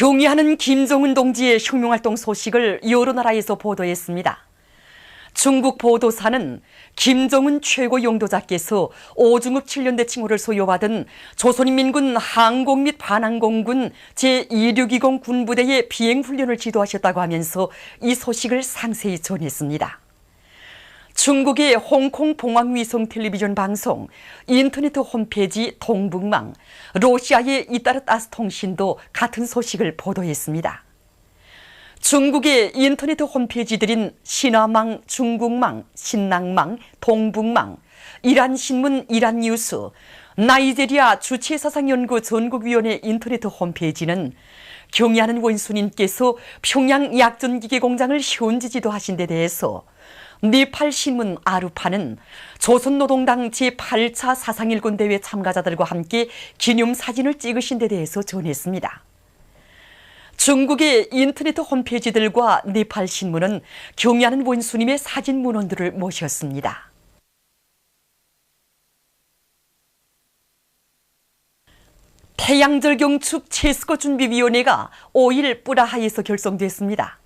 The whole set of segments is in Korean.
경의하는 김정은 동지의 혁명활동 소식을 여러 나라에서 보도했습니다. 중국 보도사는 김정은 최고 용도자께서 오중급 7년대 칭호를 소유받은 조선인민군 항공 및 반항공군 제2620 군부대의 비행훈련을 지도하셨다고 하면서 이 소식을 상세히 전했습니다. 중국의 홍콩 봉황위성 텔레비전 방송, 인터넷 홈페이지 동북망, 러시아의 이따르따스 통신도 같은 소식을 보도했습니다. 중국의 인터넷 홈페이지들인 신화망, 중국망, 신낭망, 동북망, 이란신문, 이란뉴스, 나이제리아 주체사상연구 전국위원회 인터넷 홈페이지는 경의하는 원수님께서 평양 약전기계 공장을 현지 지도하신 데 대해서 네팔 신문 아루파는 조선노동당 제8차 사상일군 대회 참가자들과 함께 기념사진을 찍으신 데 대해서 전했습니다. 중국의 인터넷 홈페이지들과 네팔 신문은 경의하는 원수님의 사진 문헌들을 모셨습니다. 태양절경축 체스코 준비위원회가 5일 뿌라하에서 결성됐습니다.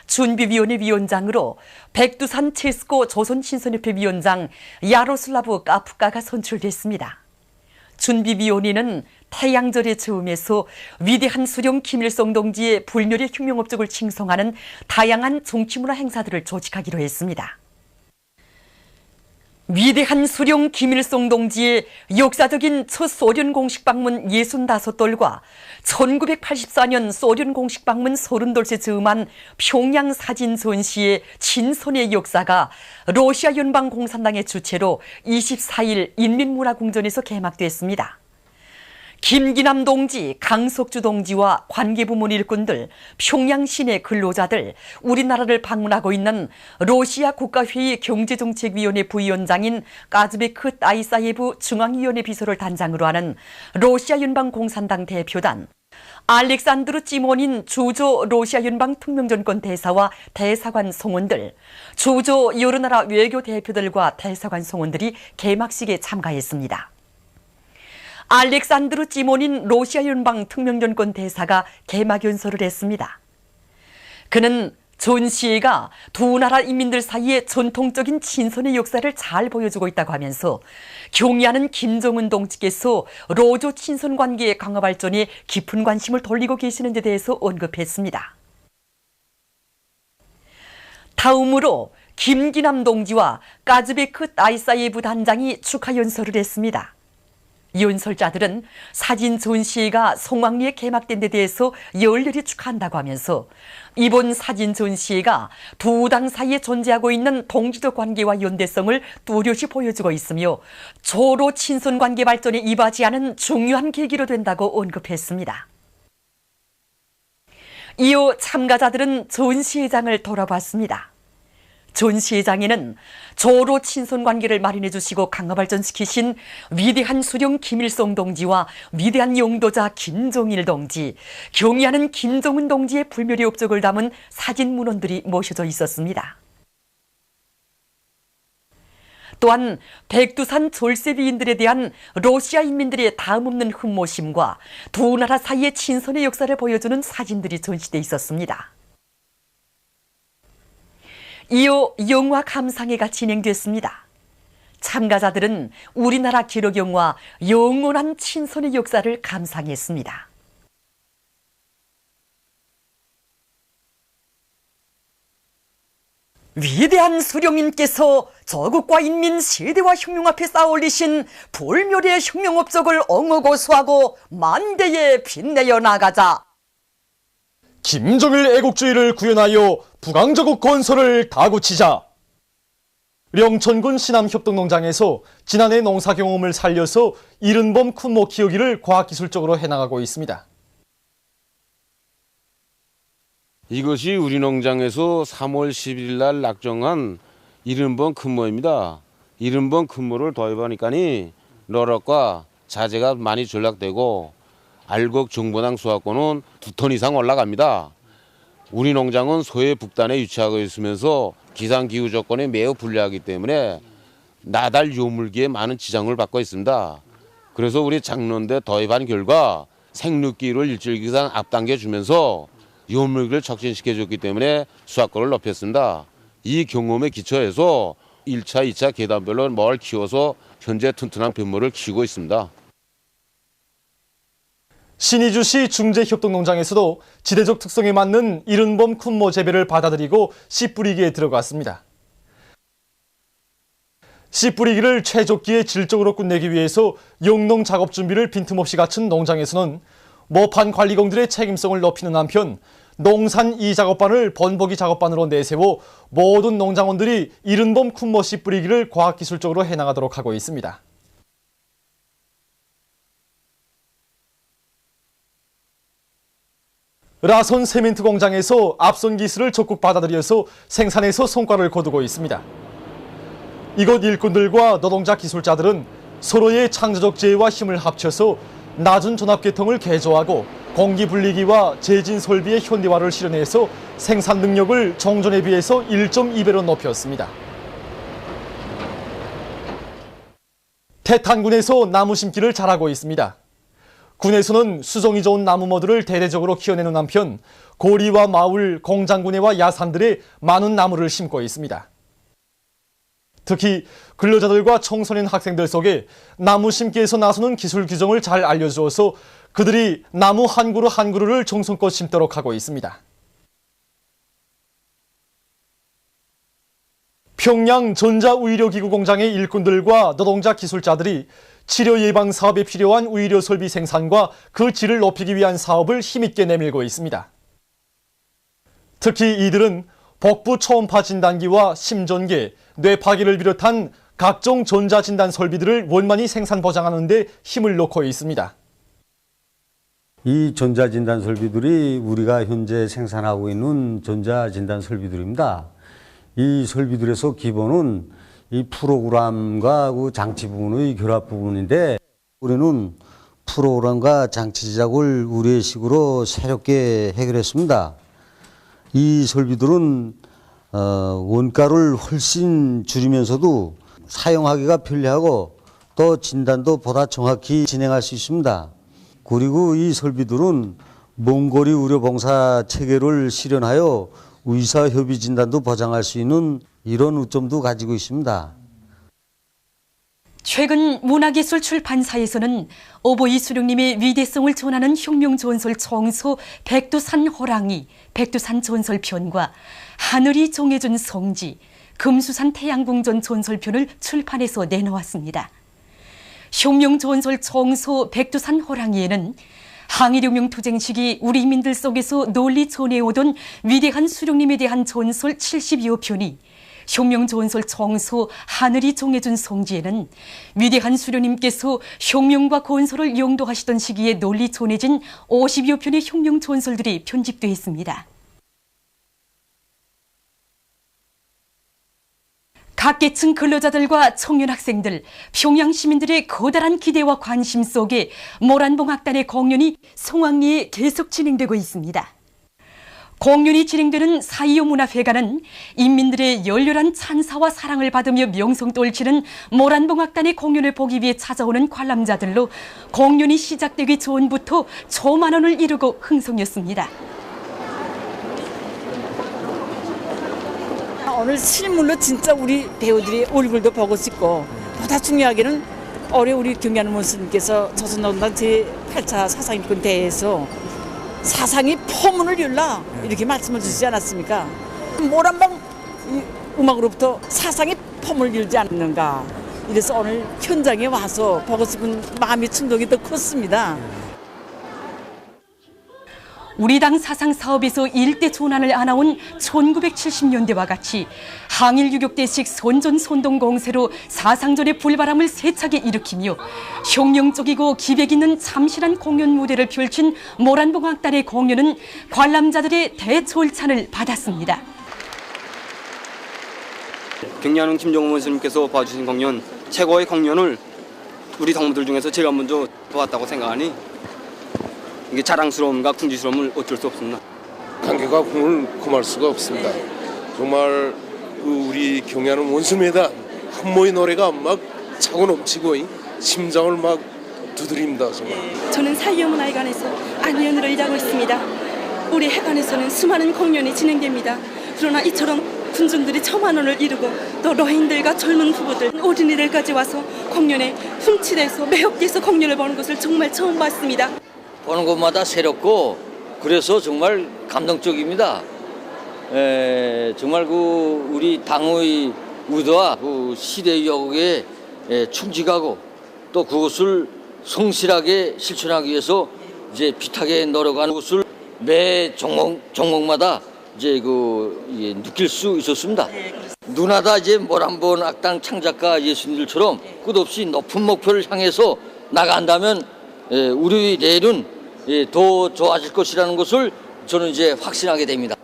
준비위원회 위원장으로 백두산 체스코 조선신선협회 위원장 야로슬라브 까프카가 선출됐습니다. 준비위원회는 태양절의 즈음에서 위대한 수령 김일성 동지의 불멸의 혁명 업적을 칭송하는 다양한 정치문화 행사들을 조직하기로 했습니다. 위대한 수령 김일성 동지의 역사적인 첫 소련 공식 방문 65돌과 1984년 소련 공식 방문 30돌째 즈음한 평양 사진 전시의 친선의 역사가 러시아 연방 공산당의 주최로 24일 인민문화궁전에서 개막됐습니다. 김기남 동지, 강석주 동지와 관계부문 일꾼들, 평양 시내 근로자들, 우리나라를 방문하고 있는 러시아 국가회의 경제정책위원회 부위원장인 까즈베크 따이사예브 중앙위원회 비서를 단장으로 하는 러시아 연방공산당 대표단, 알렉산드르 찌모닌 주조 러시아 연방 특명전권 대사와 대사관 성원들, 주조 여러 나라 외교 대표들과 대사관 성원들이 개막식에 참가했습니다. 알렉산드르 찌모닌 러시아 연방 특명전권 대사가 개막 연설을 했습니다. 그는 전시회가 두 나라 인민들 사이의 전통적인 친선의 역사를 잘 보여주고 있다고 하면서 경의하는 김정은 동지께서 러조 친선 관계의 강화 발전에 깊은 관심을 돌리고 계시는 데 대해서 언급했습니다. 다음으로 김기남 동지와 까즈베크 따이사예브 단장이 축하 연설을 했습니다. 연설자들은 사진 전시회가 성황리에 개막된 데 대해서 열렬히 축하한다고 하면서 이번 사진 전시회가 두 당 사이에 존재하고 있는 동지적 관계와 연대성을 뚜렷이 보여주고 있으며 조로 친선 관계 발전에 이바지하는 중요한 계기로 된다고 언급했습니다. 이어 참가자들은 전시회장을 돌아봤습니다. 전시회장에는 조로 친선 관계를 마련해 주시고 강화 발전시키신 위대한 수령 김일성 동지와 위대한 용도자 김정일 동지, 경의하는 김정은 동지의 불멸의 업적을 담은 사진 문헌들이 모셔져 있었습니다. 또한 백두산 졸세비인들에 대한 러시아 인민들의 다음없는 흠모심과 두 나라 사이의 친선의 역사를 보여주는 사진들이 전시돼 있었습니다. 이어 영화 감상회가 진행됐습니다. 참가자들은 우리나라 기록영화 영원한 친선의 역사를 감상했습니다. 위대한 수령님께서 저국과 인민 세대와 혁명 앞에 쌓아올리신 불멸의 혁명 업적을 엉어고수하고 만대에 빛내어 나가자. 김정일 애국주의를 구현하여 북왕저국 건설을 다구치자. 령천군 신암협동농장에서 지난해 농사 경험을 살려서 이른범 쿤모 키우기를 과학기술적으로 해나가고 있습니다. 이것이 우리 농장에서 3월 11일 날 낙정한 이른범 큰모입니다. 이른범 큰모를 도입하니까니 너럭과 자재가 많이 전락되고 알곡 정보당 수확고는 2톤 이상 올라갑니다. 우리 농장은 서해 북단에 위치하고 있으면서 기상기후 조건이 매우 불리하기 때문에 나달 요물기에 많은 지장을 받고 있습니다. 그래서 우리 장로대 도입한 결과 생육기를 일주일 기간 앞당겨 주면서 요물기를 촉진시켜줬기 때문에 수확권을 높였습니다. 이 경험에 기초해서 1차, 2차 계단별로 마을 키워서 현재 튼튼한 뱃물을 키우고 있습니다. 신의주시 중재협동농장에서도 지대적 특성에 맞는 이른봄 쿤모 재배를 받아들이고 씨 뿌리기에 들어갔습니다. 씨 뿌리기를 최적기에 질적으로 끝내기 위해서 용농 작업 준비를 빈틈없이 갖춘 농장에서는 모판 관리공들의 책임성을 높이는 한편 농산 2작업반을 번복이 작업반으로 내세워 모든 농장원들이 이른봄 쿤모 씨 뿌리기를 과학기술적으로 해나가도록 하고 있습니다. 라손 세멘트 공장에서 앞선 기술을 적극 받아들여서 생산에서 성과를 거두고 있습니다. 이곳 일꾼들과 노동자 기술자들은 서로의 창조적 지혜와 힘을 합쳐서 낮은 전압계통을 개조하고 공기 분리기와 제진 설비의 현대화를 실현해서 생산 능력을 종전에 비해서 1.2배로 높였습니다. 태탄군에서 나무 심기를 잘하고 있습니다. 군에서는 수종이 좋은 나무모들을 대대적으로 키워내는 한편 고리와 마을, 공장군해와 야산들에 많은 나무를 심고 있습니다. 특히 근로자들과 청소년 학생들 속에 나무 심기에서 나서는 기술 규정을 잘 알려주어서 그들이 나무 한 그루 한 그루를 정성껏 심도록 하고 있습니다. 평양 전자의료기구 공장의 일꾼들과 노동자 기술자들이 치료 예방 사업에 필요한 의료 설비 생산과 그 질을 높이기 위한 사업을 힘있게 내밀고 있습니다. 특히 이들은 복부 초음파 진단기와 심전계, 뇌파기를 비롯한 각종 전자진단 설비들을 원만히 생산 보장하는 데 힘을 놓고 있습니다. 이 전자진단 설비들이 우리가 현재 생산하고 있는 전자진단 설비들입니다. 이 설비들에서 기본은 이 프로그램과 그 장치 부분의 결합 부분인데 우리는 프로그램과 장치 제작을 우리식으로 새롭게 해결했습니다. 이 설비들은 원가를 훨씬 줄이면서도 사용하기가 편리하고 또 진단도 보다 정확히 진행할 수 있습니다. 그리고 이 설비들은 먼거리 의료봉사 체계를 실현하여 의사협의 진단도 보장할 수 있는 이런 의점도 가지고 있습니다. 최근 문화기술 출판사에서는 오보이 수령님의 위대성을 전하는 혁명전설 정소 백두산 호랑이, 백두산 전설편과 하늘이 정해준 성지, 금수산 태양궁전 전설편을 출판해서 내놓았습니다. 혁명전설 정소 백두산 호랑이에는 항일혁명 투쟁 시기 우리 인민들 속에서 널리 전해오던 위대한 수령님에 대한 전설 70여 편이, 혁명전설 정소 하늘이 정해준 성지에는 위대한 수령님께서 혁명과 건설을 영도하시던 시기에 널리 전해진 50여 편의 혁명전설들이 편집되어 있습니다. 각 계층 근로자들과 청년 학생들, 평양 시민들의 커다란 기대와 관심 속에 모란봉악단의 공연이 송악리에 계속 진행되고 있습니다. 공연이 진행되는 4.25 문화회관은 인민들의 열렬한 찬사와 사랑을 받으며 명성 떨치는 모란봉악단의 공연을 보기 위해 찾아오는 관람자들로 공연이 시작되기 전부터 초만원을 이루고 흥성이었습니다. 오늘 실물로 진짜 우리 배우들이 얼굴도 보고 싶고 보다 중요하게는 올해 우리 경야는 원수님께서 조선노동당 제8차 사상인권 대회에서 사상이 포문을 열라 이렇게 말씀을 주시지 않았습니까? 모란봉 음악으로부터 사상이 포문을 열지 않는가. 이래서 오늘 현장에 와서 보고 싶은 마음의 충동이 더 컸습니다. 우리 당 사상 사업에서 일대 전환을 안아온 1970년대와 같이 항일 유격대식 선전선동 공세로 사상전의 불바람을 세차게 일으키며 혁명적이고 기백 있는 참신한 공연 무대를 펼친 모란봉악단의 공연은 관람자들의 대철찬을 받았습니다. 경야는 김정은 원수님께서 봐주신 공연, 최고의 공연을 우리 동무들 중에서 제가 먼저 도왔다고 생각하니 이게 자랑스러움과 궁지스러움을 어쩔 수 없습니다. 감격과 공을 금할 수가 없습니다. 정말 우리 경야는 원수매단 한모의 노래가 막 차고 넘치고 심장을 막 두드립니다. 정말. 저는 사이어문화회관에서 안위원으로 일하고 있습니다. 우리 회관에서는 수많은 공연이 진행됩니다. 그러나 이처럼 군중들이 천만원을 이루고 또 노인들과 젊은 부부들, 어린이들까지 와서 공연에 훔치돼서 매혹돼서 공연을 보는 것을 정말 처음 봤습니다. 보는 곳마다 새롭고 그래서 정말 감동적입니다. 정말 그 우리 당의 의도와 그 시대의 요구에 충직하고 또 그것을 성실하게 실천하기 위해서 이제 비타게 노력하는 것을 매 종목마다 이제 느낄 수 있었습니다. 누나다 이제 모란본 악당 창작가 예수님들처럼 끝없이 높은 목표를 향해서 나간다면 우리 내일은 더 좋아질 것이라는 것을 저는 이제 확신하게 됩니다.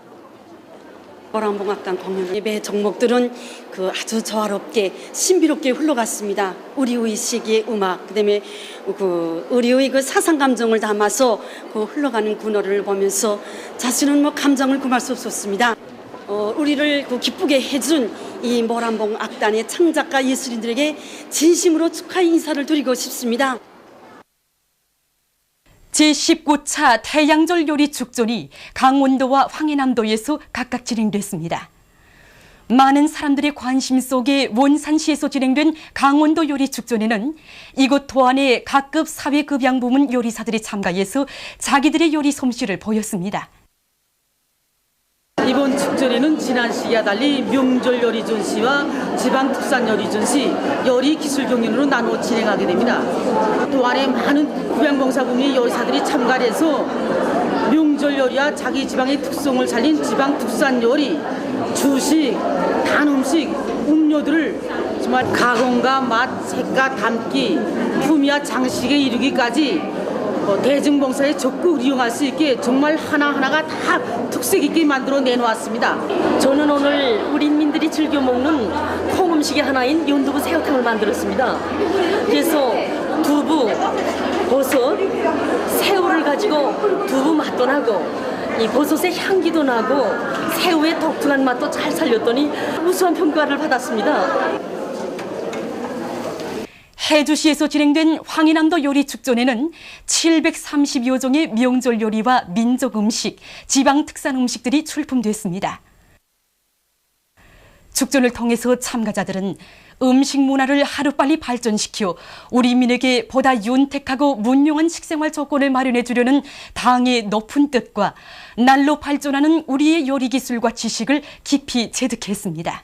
모란본 악당 공연 매 종목들은 그 아주 조화롭게 신비롭게 흘러갔습니다. 우리의 시기의 음악, 그다음에 우리의 그 사상 감정을 담아서 그 흘러가는 그 노래를 보면서 자신은 감정을 금할 수 없었습니다. 우리를 기쁘게 해준 이 모란봉 악단의 창작가 예술인들에게 진심으로 축하의 인사를 드리고 싶습니다. 제19차 태양절 요리 축전이 강원도와 황해남도에서 각각 진행됐습니다. 많은 사람들의 관심 속에 원산시에서 진행된 강원도 요리 축전에는 이곳 도안의 각급 사회급양 부문 요리사들이 참가해서 자기들의 요리 솜씨를 보였습니다. 이번 축전에는 지난 시기와 달리 명절 요리 전시와 지방 특산 요리 전시, 요리 기술 경연으로 나누어 진행하게 됩니다. 또한에 많은 구양봉사부문의 요리사들이 참가해서 명절 요리와 자기 지방의 특성을 살린 지방 특산 요리, 주식, 단 음식, 음료들을 정말 가공과 맛, 색과 담기, 품위와 장식에 이르기까지 대중봉사에 적극 이용할 수 있게 정말 하나하나가 다 특색 있게 만들어 내놓았습니다. 저는 오늘 우리 인민들이 즐겨 먹는 콩 음식의 하나인 연두부 새우탕을 만들었습니다. 그래서 두부, 버섯, 새우를 가지고 두부 맛도 나고 이 버섯의 향기도 나고 새우의 독특한 맛도 잘 살렸더니 우수한 평가를 받았습니다. 해주시에서 진행된 황해남도 요리축전에는 730여 종의 명절 요리와 민족 음식, 지방 특산 음식들이 출품됐습니다. 축전을 통해서 참가자들은 음식 문화를 하루빨리 발전시켜 우리 민에게 보다 윤택하고 문명한 식생활 조건을 마련해 주려는 당의 높은 뜻과 날로 발전하는 우리의 요리 기술과 지식을 깊이 체득했습니다.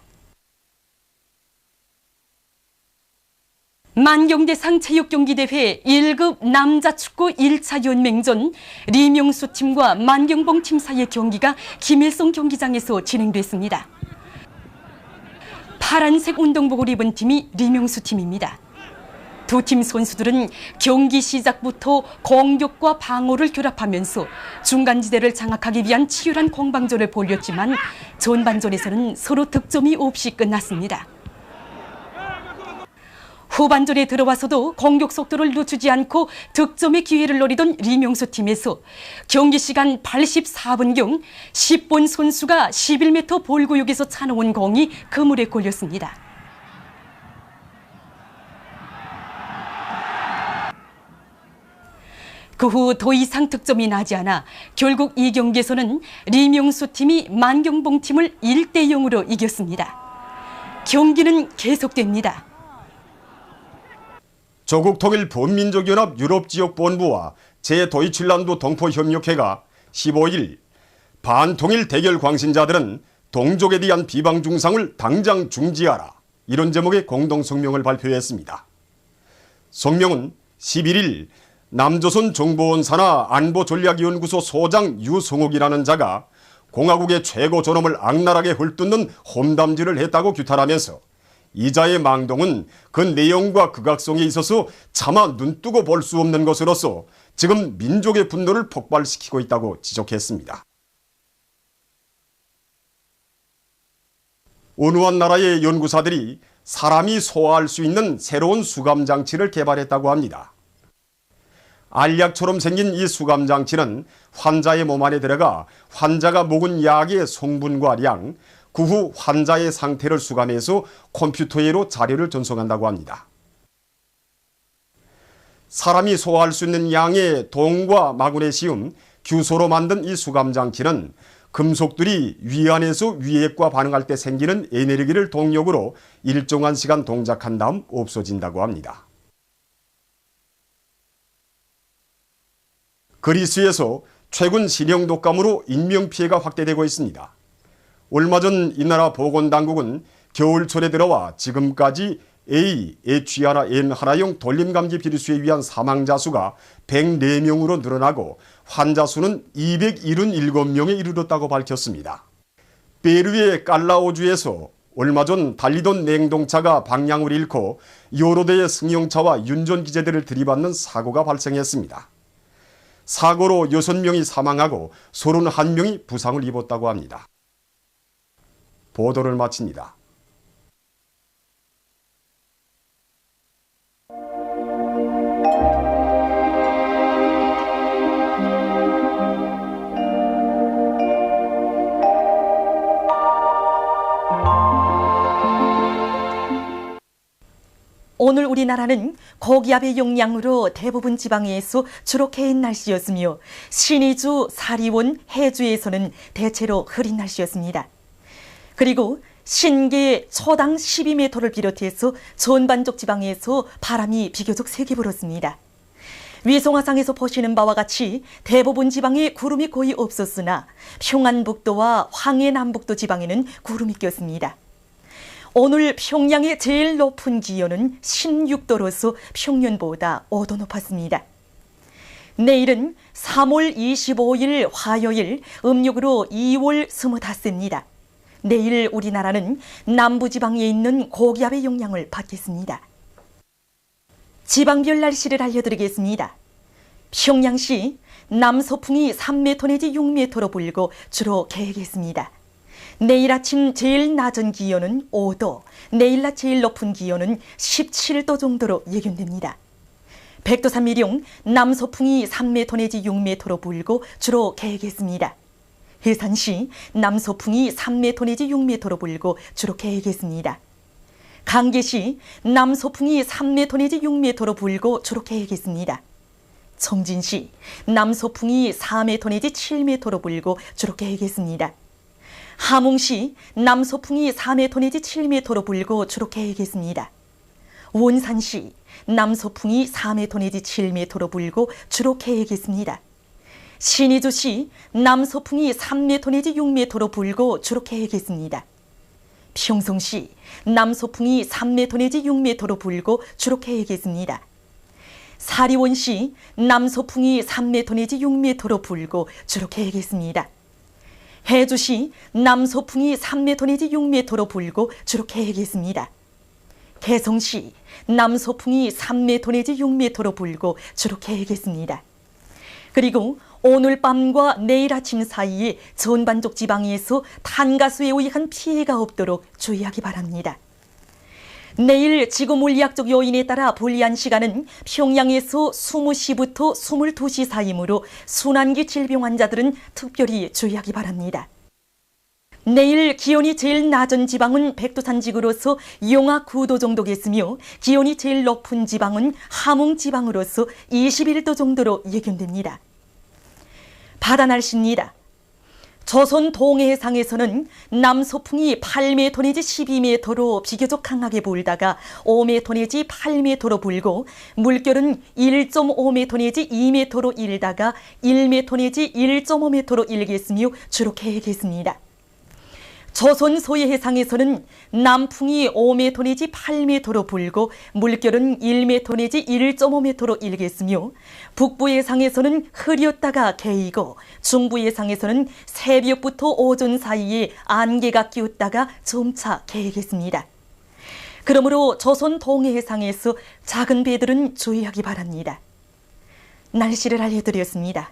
만경대상 체육경기대회 1급 남자축구 1차 연맹전 리명수 팀과 만경봉 팀 사이의 경기가 김일성 경기장에서 진행됐습니다. 파란색 운동복을 입은 팀이 리명수 팀입니다. 두 팀 선수들은 경기 시작부터 공격과 방어를 결합하면서 중간지대를 장악하기 위한 치열한 공방전을 벌였지만 전반전에서는 서로 득점이 없이 끝났습니다. 후반전에 들어와서도 공격 속도를 늦추지 않고 득점의 기회를 노리던 리명수 팀에서 경기 시간 84분경 10번 선수가 11m 볼구역에서 차놓은 공이 그물에 걸렸습니다. 그 후 더 이상 득점이 나지 않아 결국 이 경기에서는 리명수 팀이 만경봉 팀을 1대0으로 이겼습니다. 경기는 계속됩니다. 조국 통일 범민족연합 유럽지역본부와 제도이칠란드 동포협력회가 15일 반통일 대결 광신자들은 동족에 대한 비방 중상을 당장 중지하라 이런 제목의 공동성명을 발표했습니다. 성명은 11일 남조선 정보원 산하 안보전략연구소 소장 유성욱이라는 자가 공화국의 최고 존엄을 악랄하게 헐뜯는 험담질을 했다고 규탄하면서 이자의 망동은 그 내용과 극악성에 있어서 차마 눈뜨고 볼 수 없는 것으로서 지금 민족의 분노를 폭발시키고 있다고 지적했습니다. 어느 한 나라의 연구사들이 사람이 소화할 수 있는 새로운 수감장치를 개발했다고 합니다. 알약처럼 생긴 이 수감장치는 환자의 몸 안에 들어가 환자가 먹은 약의 성분과 량, 그 후 환자의 상태를 수감해서 컴퓨터로 자료를 전송한다고 합니다. 사람이 소화할 수 있는 양의 동과 마그네슘, 규소로 만든 이 수감장치는 금속들이 위 안에서 위액과 반응할 때 생기는 에너지를 동력으로 일정한 시간 동작한 다음 없어진다고 합니다. 그리스에서 최근 신형 독감으로 인명피해가 확대되고 있습니다. 얼마 전 이 나라 보건당국은 겨울철에 들어와 지금까지 A, H1N1형 돌림감기 비루스에 의한 사망자 수가 104명으로 늘어나고 환자 수는 277명에 이르렀다고 밝혔습니다. 페루의 깔라오주에서 얼마 전 달리던 냉동차가 방향을 잃고 여러 대의 승용차와 운전기재들을 들이받는 사고가 발생했습니다. 사고로 6명이 사망하고 31명이 부상을 입었다고 합니다. 보도를 마칩니다. 오늘 우리나라는 고기압의 영향으로 대부분 지방에서 주로 개인 날씨였으며 신의주, 사리원, 해주에서는 대체로 흐린 날씨였습니다. 그리고 신계, 초당 12m를 비롯해서 전반적 지방에서 바람이 비교적 세게 불었습니다. 위성화상에서 보시는 바와 같이 대부분 지방에 구름이 거의 없었으나 평안북도와 황해남북도 지방에는 구름이 꼈습니다. 오늘 평양의 제일 높은 기온은 16도로서 평년보다 5도 높았습니다. 내일은 3월 25일 화요일, 음력으로 2월 25일입니다. 내일 우리나라는 남부지방에 있는 고기압의 영향을 받겠습니다. 지방별 날씨를 알려드리겠습니다. 평양시 남서풍이 3m 내지 6m로 불고 주로 개겠습니다. 내일 아침 제일 낮은 기온은 5도, 내일 낮 제일 높은 기온은 17도 정도로 예견됩니다. 백두산미령 남서풍이 3m 내지 6m로 불고 주로 개겠습니다. 해산시 남서풍이 3m 내지 6m로 불고 주로 개겠습니다. 강계시 남서풍이 3m 내지 6m로 불고 주로 개겠습니다. 청진시 남서풍이 4m 내지 7m로 불고 주로 개겠습니다. 함흥시 남서풍이 4m 내지 7m로 불고 주로 개겠습니다. 원산시 남서풍이 4m 내지 7m로 불고 주로 개겠습니다. 신의주시 남서풍이 3m 내지 6m로 불고 주로 개겠습니다. 평성시 남서풍이 3m 내지 6m로 불고 주로 개겠습니다. 사리원시 남서풍이 3m 내지 6m로 불고 주로 개겠습니다. 해주시 남서풍이 3m 내지 6m로 불고 주로 개겠습니다. 개성시 남서풍이 3m 내지 6m로 불고 주로 개겠습니다. 그리고 오늘 밤과 내일 아침 사이에 전반적 지방에서 탄가수에 의한 피해가 없도록 주의하기 바랍니다. 내일 지구물리학적 요인에 따라 불리한 시간은 평양에서 20시부터 22시 사이이므로 순환기 질병 환자들은 특별히 주의하기 바랍니다. 내일 기온이 제일 낮은 지방은 백두산지구로서 영하 9도 정도겠으며 기온이 제일 높은 지방은 함흥 지방으로서 21도 정도로 예견됩니다. 바다 날씨입니다. 조선 동해상에서는 남서풍이 8m 내지 12m로 비교적 강하게 불다가 5m 내지 8m로 불고 물결은 1.5m 내지 2m로 일다가 1m 내지 1.5m로 일겠으며 주로 개겠습니다. 조선 소해해상에서는 남풍이 5m 내지 8m로 불고 물결은 1m 내지 1.5m로 일겠으며 북부해상에서는 흐렸다가 개이고 중부해상에서는 새벽부터 오전 사이에 안개가 끼었다가 점차 개겠습니다. 그러므로 조선 동해해상에서 작은 배들은 주의하기 바랍니다. 날씨를 알려드렸습니다.